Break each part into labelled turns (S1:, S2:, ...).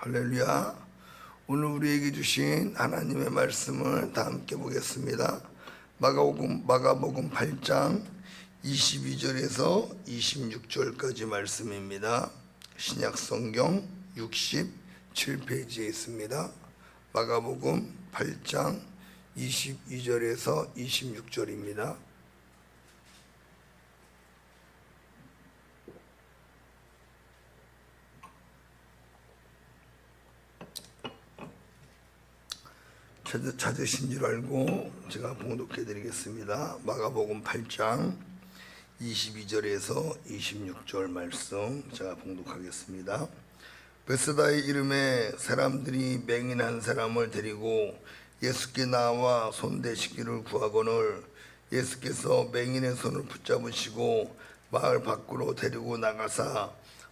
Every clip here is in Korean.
S1: 할렐루야. 오늘 우리에게 주신 하나님의 말씀을 다 함께 보겠습니다. 마가복음 8장 22절에서 26절까지 말씀입니다. 신약성경 67페이지에 있습니다. 마가복음 8장 22절에서 26절입니다. 찾으신 줄 알고 제가 봉독해 드리겠습니다. 마가복음 8장 22절에서 26절 말씀 제가 봉독하겠습니다. 베스다의 이름에 사람들이 맹인한 사람을 데리고 예수께 나와 손대시기를 구하거늘 예수께서 맹인의 손을 붙잡으시고 마을 밖으로 데리고 나가사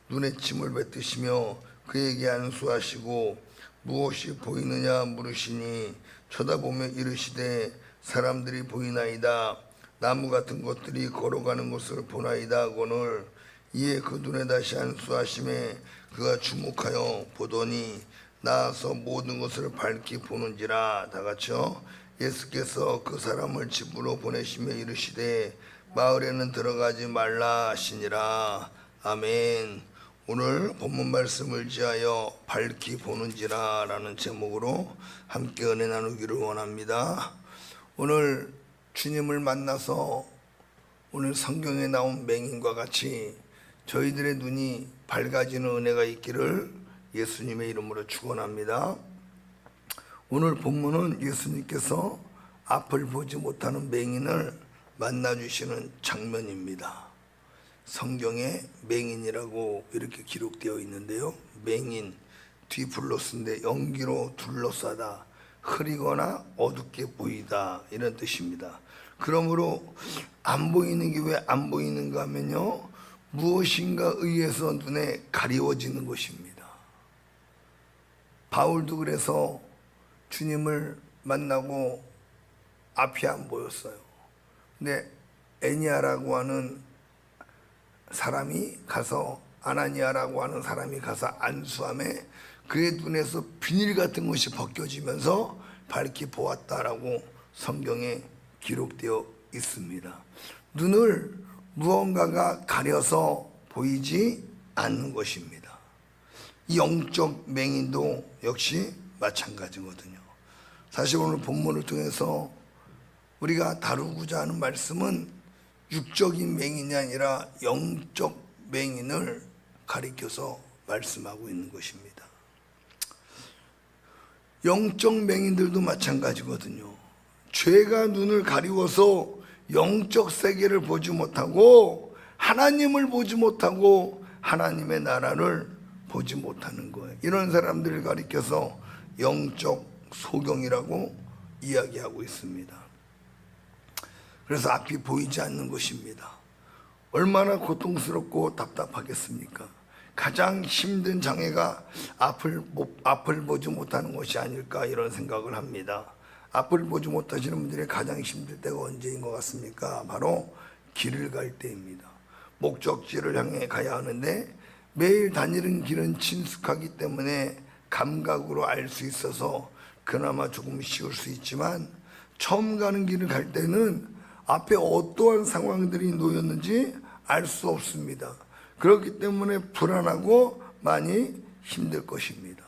S1: 눈에 침을 뱉으시며 그에게 안수하시고 무엇이 보이느냐 물으시니 쳐다보며 이르시되 사람들이 보이나이다. 나무 같은 것들이 걸어가는 것을 보나이다 하거늘 이에 그 눈에 다시 안수하심에 그가 주목하여 보더니 나아서 모든 것을 밝히 보는지라. 다같이요. 예수께서 그 사람을 집으로 보내시며 이르시되 마을에는 들어가지 말라 하시니라. 아멘. 오늘 본문 말씀을 지하여 밝히 보는지라 라는 제목으로 함께 은혜 나누기를 원합니다. 오늘 주님을 만나서 오늘 성경에 나온 맹인과 같이 저희들의 눈이 밝아지는 은혜가 있기를 예수님의 이름으로 축원합니다. 오늘 본문은 예수님께서 앞을 보지 못하는 맹인을 만나주시는 장면입니다. 성경에 맹인이라고 이렇게 기록되어 있는데요. 맹인, 뒤플러스인데 연기로 둘러싸다, 흐리거나 어둡게 보이다 이런 뜻입니다. 그러므로 안 보이는 게 왜 안 보이는가 하면요, 무엇인가 의해서 눈에 가리워지는 것입니다. 바울도 그래서 주님을 만나고 앞이 안 보였어요. 근데 애니아라고 하는 사람이 가서, 아나니아라고 하는 사람이 가서 안수함에 그의 눈에서 비닐 같은 것이 벗겨지면서 밝히 보았다라고 성경에 기록되어 있습니다. 눈을 무언가가 가려서 보이지 않는 것입니다. 이 영적 맹인도 역시 마찬가지거든요. 사실 오늘 본문을 통해서 우리가 다루고자 하는 말씀은 육적인 맹인이 아니라 영적 맹인을 가리켜서 말씀하고 있는 것입니다. 영적 맹인들도 마찬가지거든요. 죄가 눈을 가리워서 영적 세계를 보지 못하고 하나님을 보지 못하고 하나님의 나라를 보지 못하는 거예요. 이런 사람들을 가리켜서 영적 소경이라고 이야기하고 있습니다. 그래서 앞이 보이지 않는 것입니다. 얼마나 고통스럽고 답답하겠습니까? 가장 힘든 장애가 앞을 보지 못하는 것이 아닐까 이런 생각을 합니다. 앞을 보지 못하시는 분들이 가장 힘들 때가 언제인 것 같습니까? 바로 길을 갈 때입니다. 목적지를 향해 가야 하는데 매일 다니는 길은 친숙하기 때문에 감각으로 알 수 있어서 그나마 조금 쉬울 수 있지만 처음 가는 길을 갈 때는 앞에 어떠한 상황들이 놓였는지 알 수 없습니다. 그렇기 때문에 불안하고 많이 힘들 것입니다.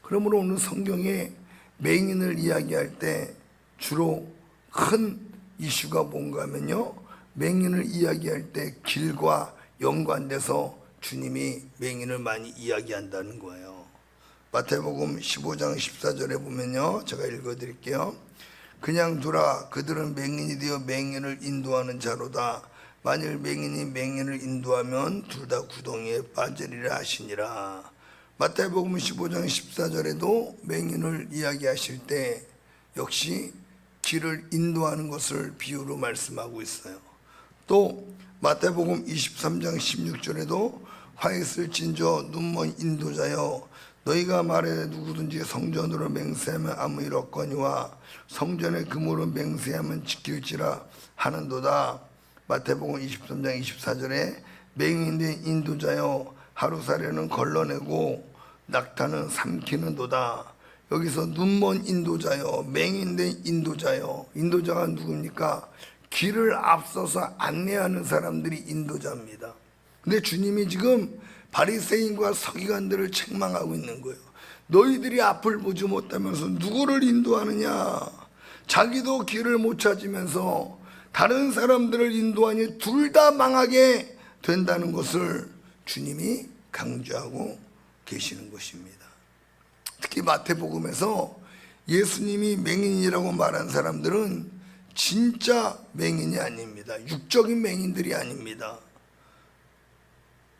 S1: 그러므로 오늘 성경에 맹인을 이야기할 때 주로 큰 이슈가 뭔가 하면요, 맹인을 이야기할 때 길과 연관돼서 주님이 맹인을 많이 이야기한다는 거예요. 마태복음 15장 14절에 보면요, 제가 읽어드릴게요. 그냥 두라. 그들은 맹인이 되어 맹인을 인도하는 자로다. 만일 맹인이 맹인을 인도하면 둘 다 구덩이에 빠지리라 하시니라. 마태복음 15장 14절에도 맹인을 이야기하실 때 역시 길을 인도하는 것을 비유로 말씀하고 있어요. 또 마태복음 23장 16절에도 화있을 진저 눈먼 인도자여 너희가 말해 누구든지 성전으로 맹세하면 아무 일 없거니와 성전의 금으로 맹세하면 지킬지라 하는도다. 마태복음 23장 24절에 맹인된 인도자여 하루살이는 걸러내고 낙타는 삼키는도다. 여기서 눈먼 인도자요, 맹인된 인도자요. 인도자가 누굽니까? 길을 앞서서 안내하는 사람들이 인도자입니다. 근데 주님이 지금 바리새인과 서기관들을 책망하고 있는 거예요. 너희들이 앞을 보지 못하면서 누구를 인도하느냐? 자기도 길을 못 찾으면서 다른 사람들을 인도하니 둘 다 망하게 된다는 것을 주님이 강조하고 계시는 것입니다. 특히 마태복음에서 예수님이 맹인이라고 말한 사람들은 진짜 맹인이 아닙니다. 육적인 맹인들이 아닙니다.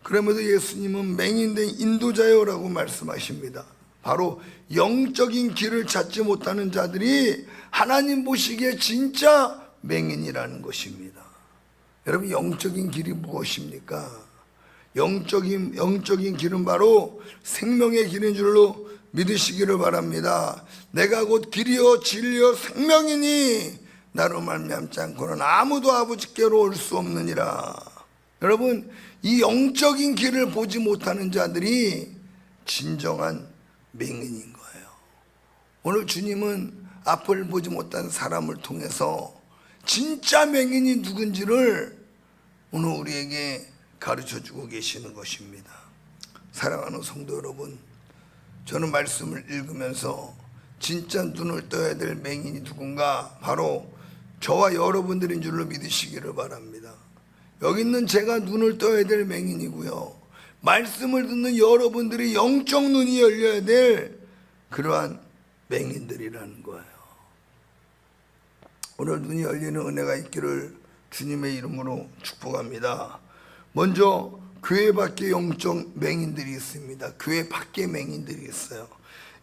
S1: 그러면서 예수님은 맹인된 인도자요라고 말씀하십니다. 바로 영적인 길을 찾지 못하는 자들이 하나님 보시기에 진짜 맹인이라는 것입니다. 여러분, 영적인 길이 무엇입니까? 영적인 길은 바로 생명의 길인 줄로 믿으시기를 바랍니다. 내가 곧 길이요 진리요 생명이니 나로 말미암지 않고는 아무도 아버지께로 올 수 없느니라. 여러분, 이 영적인 길을 보지 못하는 자들이 진정한 맹인인 거예요. 오늘 주님은 앞을 보지 못한 사람을 통해서 진짜 맹인이 누군지를 오늘 우리에게 가르쳐주고 계시는 것입니다. 사랑하는 성도 여러분, 저는 말씀을 읽으면서 진짜 눈을 떠야 될 맹인이 누군가, 바로 저와 여러분들인 줄로 믿으시기를 바랍니다. 여기 있는 제가 눈을 떠야 될 맹인이고요, 말씀을 듣는 여러분들이 영적 눈이 열려야 될 그러한 맹인들이라는 거예요. 오늘 눈이 열리는 은혜가 있기를 주님의 이름으로 축복합니다. 먼저 교회 밖에 영적 맹인들이 있습니다. 교회 밖에 맹인들이 있어요.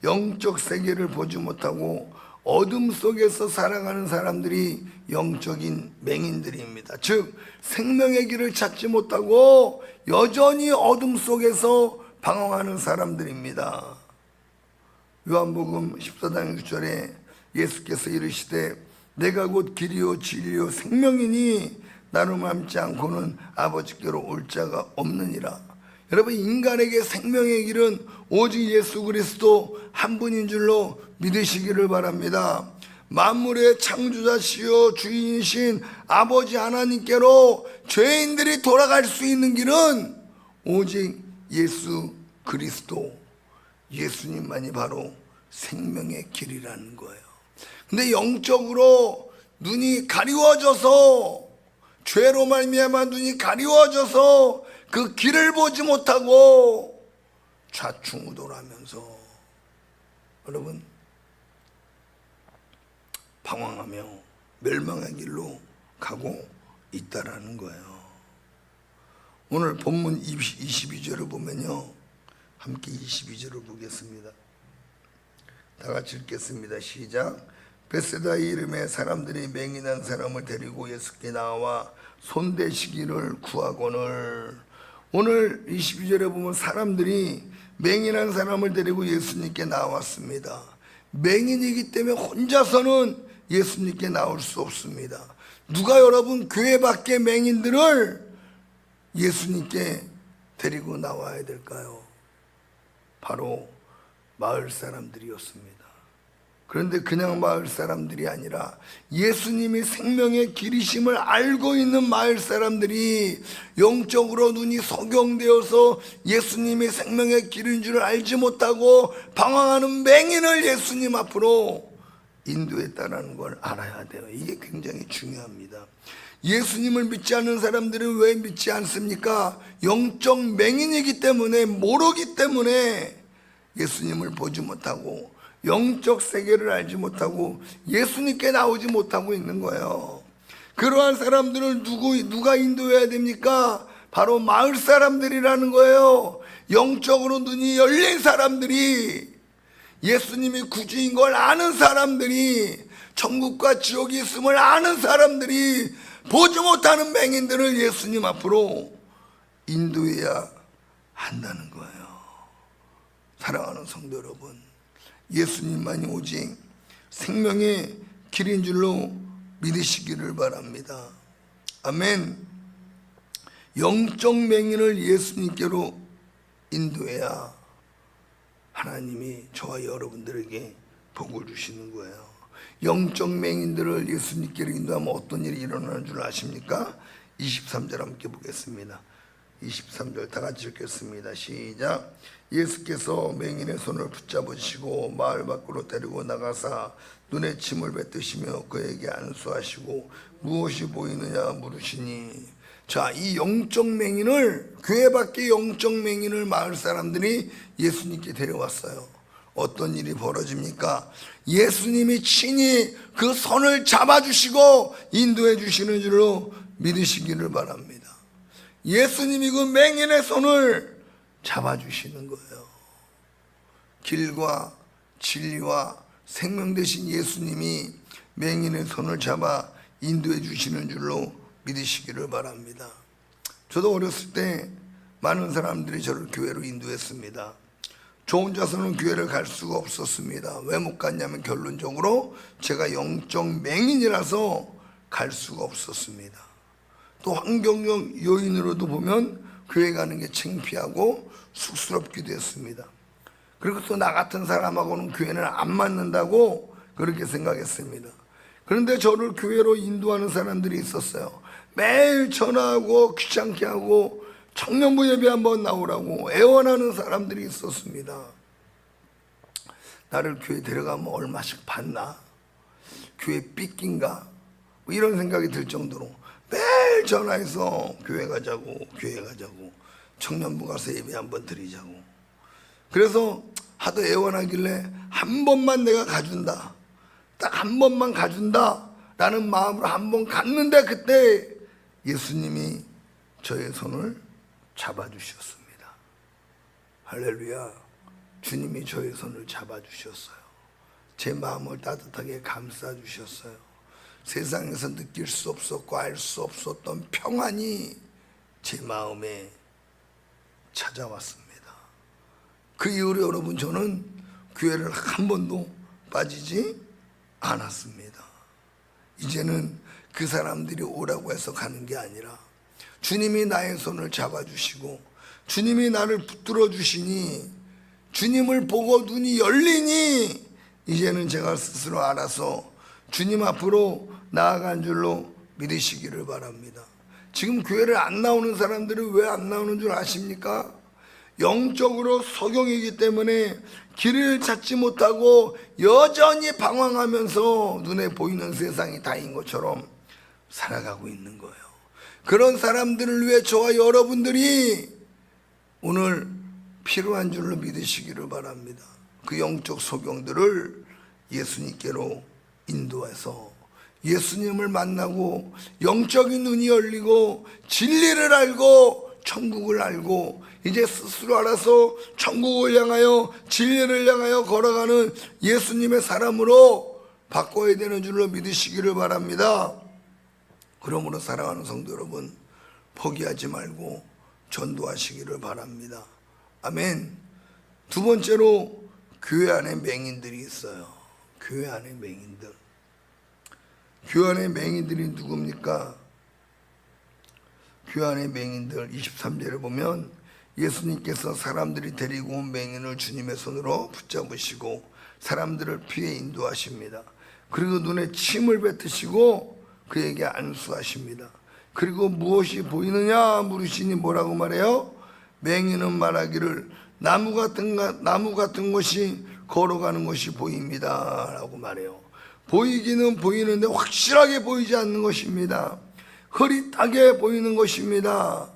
S1: 영적 세계를 보지 못하고 어둠 속에서 살아가는 사람들이 영적인 맹인들입니다. 즉 생명의 길을 찾지 못하고 여전히 어둠 속에서 방황하는 사람들입니다. 요한복음 14장 6절에 예수께서 이르시되 내가 곧 길이요 진리요 생명이니 나로 말미암지 않고는 아버지께로 올 자가 없느니라. 여러분, 인간에게 생명의 길은 오직 예수 그리스도 한 분인 줄로 믿으시기를 바랍니다. 만물의 창조자시요 주인이신 아버지 하나님께로 죄인들이 돌아갈 수 있는 길은 오직 예수 그리스도, 예수님만이 바로 생명의 길이라는 거예요. 근데 영적으로 눈이 가리워져서, 죄로 말미암아 눈이 가리워져서 그 길을 보지 못하고 좌충우돌하면서 여러분 방황하며 멸망의 길로 가고 있다라는 거예요. 오늘 본문 22절을 보면요, 함께 22절을 보겠습니다. 다 같이 읽겠습니다. 시작. 베세다의 이름의 사람들이 맹인한 사람을 데리고 예수께 나와 손대시기를 구하거늘. 오늘 22절에 보면 사람들이 맹인한 사람을 데리고 예수님께 나왔습니다. 맹인이기 때문에 혼자서는 예수님께 나올 수 없습니다. 누가 여러분 교회 밖에 맹인들을 예수님께 데리고 나와야 될까요? 바로 마을 사람들이었습니다. 그런데 그냥 마을 사람들이 아니라 예수님이 생명의 길이심을 알고 있는 마을 사람들이 영적으로 눈이 소경되어서 예수님이 생명의 길인 줄 알지 못하고 방황하는 맹인을 예수님 앞으로 인도했다는 걸 알아야 돼요. 이게 굉장히 중요합니다. 예수님을 믿지 않는 사람들은 왜 믿지 않습니까? 영적 맹인이기 때문에, 모르기 때문에 예수님을 보지 못하고 영적 세계를 알지 못하고 예수님께 나오지 못하고 있는 거예요. 그러한 사람들을 누가 인도해야 됩니까? 바로 마을 사람들이라는 거예요. 영적으로 눈이 열린 사람들이, 예수님이 구주인 걸 아는 사람들이, 천국과 지옥이 있음을 아는 사람들이 보지 못하는 맹인들을 예수님 앞으로 인도해야 한다는 거예요. 사랑하는 성도 여러분, 예수님만이 오직 생명의 길인 줄로 믿으시기를 바랍니다. 아멘. 영적 맹인을 예수님께로 인도해야 하나님이 저와 여러분들에게 복을 주시는 거예요. 영적 맹인들을 예수님께로 인도하면 어떤 일이 일어나는 줄 아십니까? 23절 함께 보겠습니다. 23절 다 같이 읽겠습니다. 시작. 예수께서 맹인의 손을 붙잡으시고 마을 밖으로 데리고 나가사 눈에 침을 뱉으시며 그에게 안수하시고 무엇이 보이느냐 물으시니, 자, 이 영적 맹인을, 교회 밖에 영적 맹인을 마을 사람들이 예수님께 데려왔어요. 어떤 일이 벌어집니까? 예수님이 친히 그 손을 잡아주시고 인도해 주시는 줄로 믿으시기를 바랍니다. 예수님이 그 맹인의 손을 잡아주시는 거예요. 길과 진리와 생명 되신 예수님이 맹인의 손을 잡아 인도해 주시는 줄로 믿으시기를 바랍니다. 저도 어렸을 때 많은 사람들이 저를 교회로 인도했습니다. 저 혼자서는 교회를 갈 수가 없었습니다. 왜 못 갔냐면 결론적으로 제가 영적 맹인이라서 갈 수가 없었습니다. 또 환경적 요인으로도 보면 교회 가는 게 창피하고 쑥스럽기도 했습니다. 그리고 또 나 같은 사람하고는 교회는 안 맞는다고 그렇게 생각했습니다. 그런데 저를 교회로 인도하는 사람들이 있었어요. 매일 전화하고 귀찮게 하고 청년부 예배 한번 나오라고 애원하는 사람들이 있었습니다. 나를 교회 데려가면 얼마씩 받나? 교회 삐낀가? 뭐 이런 생각이 들 정도로 매일 전화해서 교회 가자고 청년부 가서 예배 한번 드리자고. 그래서 하도 애원하길래 한 번만 내가 가준다, 딱 한 번만 가준다 라는 마음으로 한 번 갔는데, 그때 예수님이 저의 손을 잡아주셨습니다. 할렐루야. 주님이 저의 손을 잡아주셨어요. 제 마음을 따뜻하게 감싸주셨어요. 세상에서 느낄 수 없었고 알 수 없었던 평안이 제 마음에 찾아왔습니다. 그 이후로 여러분, 저는 교회를 한 번도 빠지지 않았습니다. 이제는 그 사람들이 오라고 해서 가는 게 아니라 주님이 나의 손을 잡아주시고 주님이 나를 붙들어 주시니, 주님을 보고 눈이 열리니 이제는 제가 스스로 알아서 주님 앞으로 나아간 줄로 믿으시기를 바랍니다. 지금 교회를 안 나오는 사람들은 왜 안 나오는 줄 아십니까? 영적으로 소경이기 때문에 길을 찾지 못하고 여전히 방황하면서 눈에 보이는 세상이 다인 것처럼 살아가고 있는 거예요. 그런 사람들을 위해 저와 여러분들이 오늘 필요한 줄로 믿으시기를 바랍니다. 그 영적 소경들을 예수님께로 인도해서 예수님을 만나고 영적인 눈이 열리고 진리를 알고 천국을 알고 이제 스스로 알아서 천국을 향하여 진리를 향하여 걸어가는 예수님의 사람으로 바꿔야 되는 줄로 믿으시기를 바랍니다. 그러므로 사랑하는 성도 여러분, 포기하지 말고 전도하시기를 바랍니다. 아멘. 두 번째로, 교회 안에 맹인들이 있어요. 교회 안에 맹인들. 교회 안에 맹인들이 누굽니까? 교회 안에 맹인들 23절에 보면 예수님께서 사람들이 데리고 온 맹인을 주님의 손으로 붙잡으시고 사람들을 피해 인도하십니다. 그리고 눈에 침을 뱉으시고 그에게 안수하십니다. 그리고 무엇이 보이느냐 물으시니 뭐라고 말해요? 맹인은 말하기를 나무 같은 것이 걸어가는 것이 보입니다 라고 말해요. 보이기는 보이는데 확실하게 보이지 않는 것입니다. 흐릿하게 보이는 것입니다.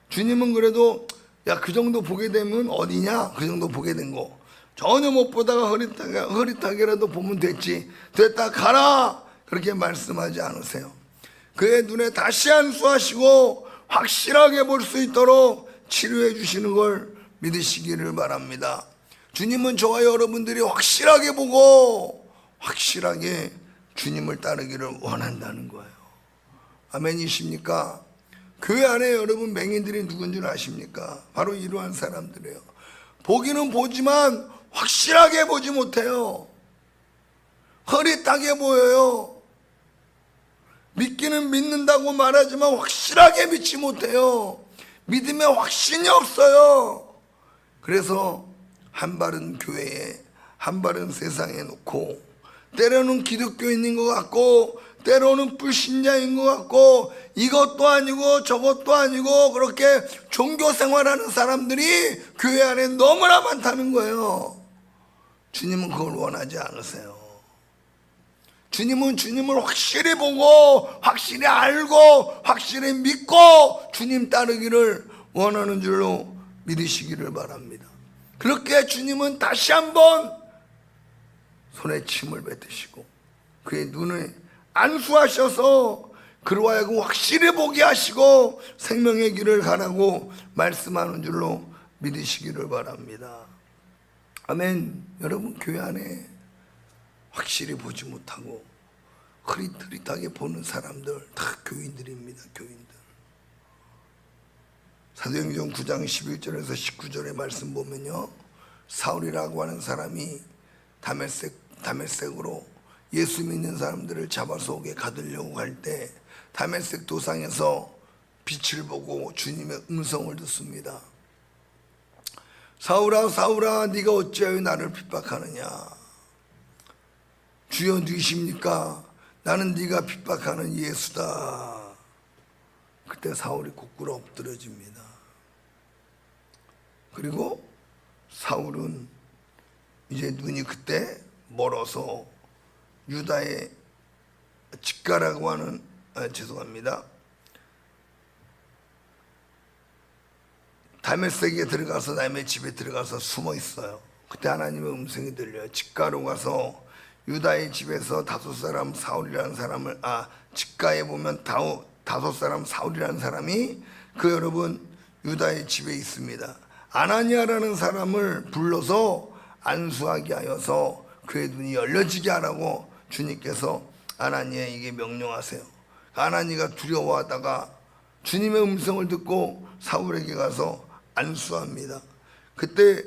S1: 주님은 그래도 야, 그 정도 보게 되면 어디냐? 그 정도 보게 된 거 전혀 못 보다가 흐릿하게라도 보면 됐지, 됐다 가라, 그렇게 말씀하지 않으세요. 그의 눈에 다시 안수하시고 확실하게 볼 수 있도록 치료해 주시는 걸 믿으시기를 바랍니다. 주님은 저와 여러분들이 확실하게 보고 확실하게 주님을 따르기를 원한다는 거예요. 아멘이십니까? 교회 안에 여러분 맹인들이 누군 줄 아십니까? 바로 이러한 사람들이에요. 보기는 보지만 확실하게 보지 못해요. 흐릿하게 보여요. 믿기는 믿는다고 말하지만 확실하게 믿지 못해요. 믿음에 확신이 없어요. 그래서 한 발은 교회에 한 발은 세상에 놓고, 때로는 기독교인인 것 같고 때로는 불신자인 것 같고, 이것도 아니고 저것도 아니고 그렇게 종교 생활하는 사람들이 교회 안에 너무나 많다는 거예요. 주님은 그걸 원하지 않으세요. 주님은 주님을 확실히 보고 확실히 알고 확실히 믿고 주님 따르기를 원하는 줄로 믿으시기를 바랍니다. 그렇게 주님은 다시 한번 손에 침을 뱉으시고 그의 눈을 안수하셔서 그로 하여금 확실히 보게 하시고 생명의 길을 가라고 말씀하는 줄로 믿으시기를 바랍니다. 아멘. 여러분, 교회 안에 확실히 보지 못하고 흐릿흐릿하게 보는 사람들 다 교인들입니다. 교인들. 사도행전 9장 11절에서 19절의 말씀 보면요, 사울이라고 하는 사람이 다메섹으로 예수 믿는 사람들을 잡아서 오게 가두려고 할 때 다메섹 도상에서 빛을 보고 주님의 음성을 듣습니다. 사울아 사울아 네가 어찌하여 나를 핍박하느냐. 주여 누구십니까? 나는 네가 핍박하는 예수다. 그때 사울이 곧구로 엎드려집니다. 그리고 사울은 이제 눈이 그때 멀어서 유다의 직가라고 하는 다메섹에 들어가서 남의 집에 들어가서 숨어 있어요. 그때 하나님의 음성이 들려요. 직가로 가서 유다의 집에서 다섯 사람 사울이라는 사람을 직가에 보면 다섯 사람 사울이라는 사람이 그 여러분 유다의 집에 있습니다. 아나니아라는 사람을 불러서 안수하게 하여서 그의 눈이 열려지게 하라고 주님께서 아나니아에게 명령하세요. 아나니아가 두려워하다가 주님의 음성을 듣고 사울에게 가서 안수합니다. 그때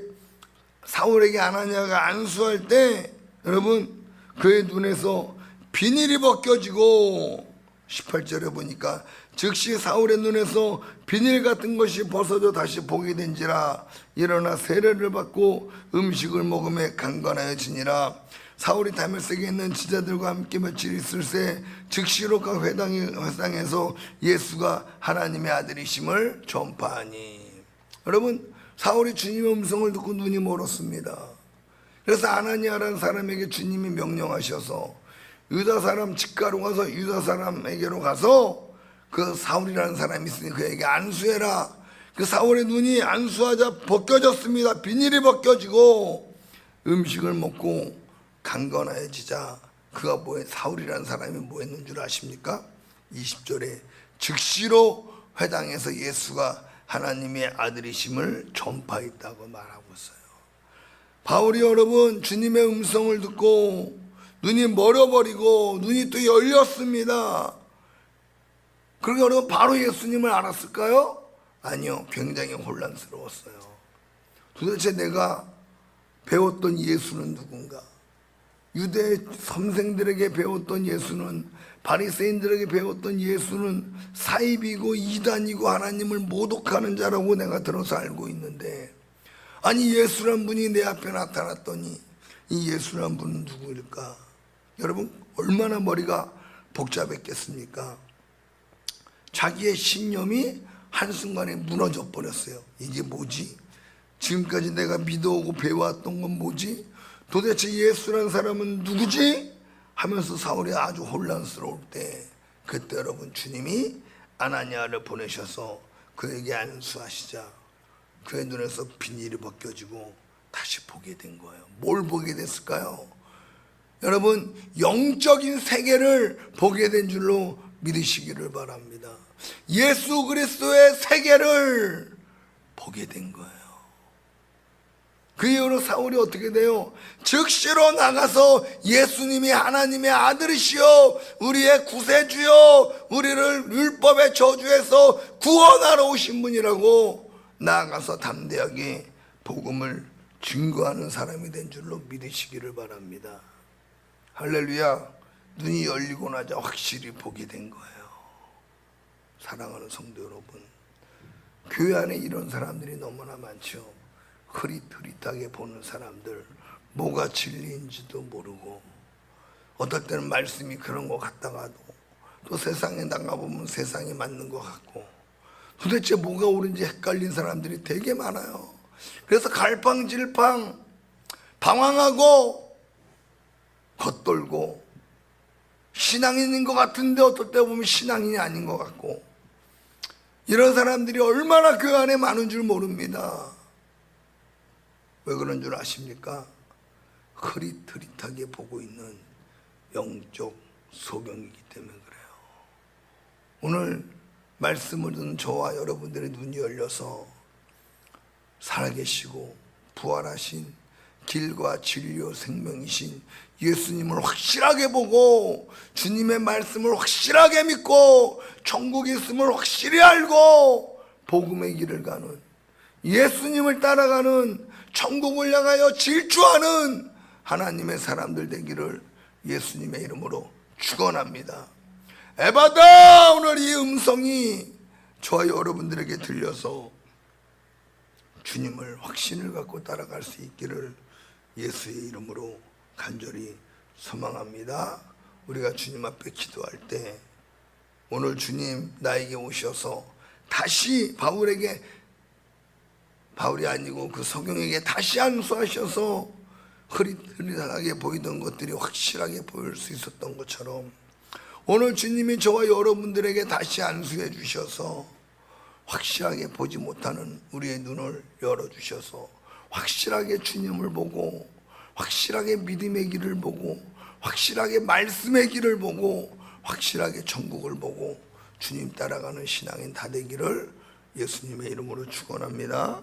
S1: 사울에게 아나니아가 안수할 때 여러분 그의 눈에서 비닐이 벗겨지고 18절에 보니까 즉시 사울의 눈에서 비닐 같은 것이 벗어져 다시 보게 된지라. 일어나 세례를 받고 음식을 먹음에 강건하여지니라. 사울이 다메섹에 있는 지자들과 함께 며칠 있을새 즉시로 각 회당에서 예수가 하나님의 아들이심을 전파하니. 여러분, 사울이 주님의 음성을 듣고 눈이 멀었습니다. 그래서 아나니아라는 사람에게 주님이 명령하셔서 유다 사람 직가로 가서 유다 사람에게로 가서 그 사울이라는 사람이 있으니 그에게 안수해라. 그 사울의 눈이 안수하자 벗겨졌습니다. 비닐이 벗겨지고 음식을 먹고 강건해지자 그가 사울이라는 사람이 뭐 했는 줄 아십니까? 20절에 즉시로 회당에서 예수가 하나님의 아들이심을 전파했다고 말하고 있어요. 바울이 여러분 주님의 음성을 듣고 눈이 멀어버리고 눈이 또 열렸습니다. 그러니까 여러분 바로 예수님을 알았을까요? 아니요. 굉장히 혼란스러웠어요. 도대체 내가 배웠던 예수는 누군가? 유대 선생들에게 배웠던 예수는, 바리새인들에게 배웠던 예수는 사입이고 이단이고 하나님을 모독하는 자라고 내가 들어서 알고 있는데, 아니 예수란 분이 내 앞에 나타났더니 이 예수란 분은 누구일까? 여러분 얼마나 머리가 복잡했겠습니까? 자기의 신념이 한순간에 무너져 버렸어요. 이게 뭐지? 지금까지 내가 믿어오고 배워왔던 건 뭐지? 도대체 예수라는 사람은 누구지? 하면서 사울이 아주 혼란스러울 때 그때 여러분 주님이 아나니아를 보내셔서 그에게 안수하시자 그의 눈에서 비닐이 벗겨지고 다시 보게 된 거예요. 뭘 보게 됐을까요? 여러분 영적인 세계를 보게 된 줄로 믿으시기를 바랍니다. 예수 그리스도의 세계를 보게 된 거예요. 그 이후로 사울이 어떻게 돼요? 즉시로 나가서 예수님이 하나님의 아들이시여 우리의 구세주여 우리를 율법의 저주에서 구원하러 오신 분이라고 나아가서 담대하게 복음을 증거하는 사람이 된 줄로 믿으시기를 바랍니다. 할렐루야. 눈이 열리고 나자 확실히 보게 된 거예요. 사랑하는 성도 여러분, 교회 안에 이런 사람들이 너무나 많죠. 흐릿흐릿하게 보는 사람들, 뭐가 진리인지도 모르고, 어떨 때는 말씀이 그런 것 같다가도 또 세상에 나가보면 세상이 맞는 것 같고, 도대체 뭐가 옳은지 헷갈린 사람들이 되게 많아요. 그래서 갈팡질팡 방황하고 겉돌고, 신앙인인 것 같은데 어떨 때 보면 신앙인이 아닌 것 같고, 이런 사람들이 얼마나 그 안에 많은 줄 모릅니다. 왜 그런 줄 아십니까? 흐릿흐릿하게 보고 있는 영적 소경이기 때문에 그래요. 오늘 말씀을 듣는 저와 여러분들의 눈이 열려서 살아계시고 부활하신 길과 진리요 생명이신 예수님을 확실하게 보고, 주님의 말씀을 확실하게 믿고, 천국이 있음을 확실히 알고 복음의 길을 가는, 예수님을 따라가는, 천국을 향하여 질주하는 하나님의 사람들 되기를 예수님의 이름으로 축원합니다. 에바다, 오늘 이 음성이 저와 여러분들에게 들려서 주님을 확신을 갖고 따라갈 수 있기를 예수의 이름으로 간절히 소망합니다. 우리가 주님 앞에 기도할 때 오늘 주님 나에게 오셔서 다시 바울이 아니고 그 서경에게 다시 안수하셔서 흐릿흐릿하게 보이던 것들이 확실하게 보일 수 있었던 것처럼, 오늘 주님이 저와 여러분들에게 다시 안수해 주셔서 확실하게 보지 못하는 우리의 눈을 열어주셔서 확실하게 주님을 보고, 확실하게 믿음의 길을 보고, 확실하게 말씀의 길을 보고, 확실하게 천국을 보고 주님 따라가는 신앙인 다 되기를 예수님의 이름으로 축원합니다.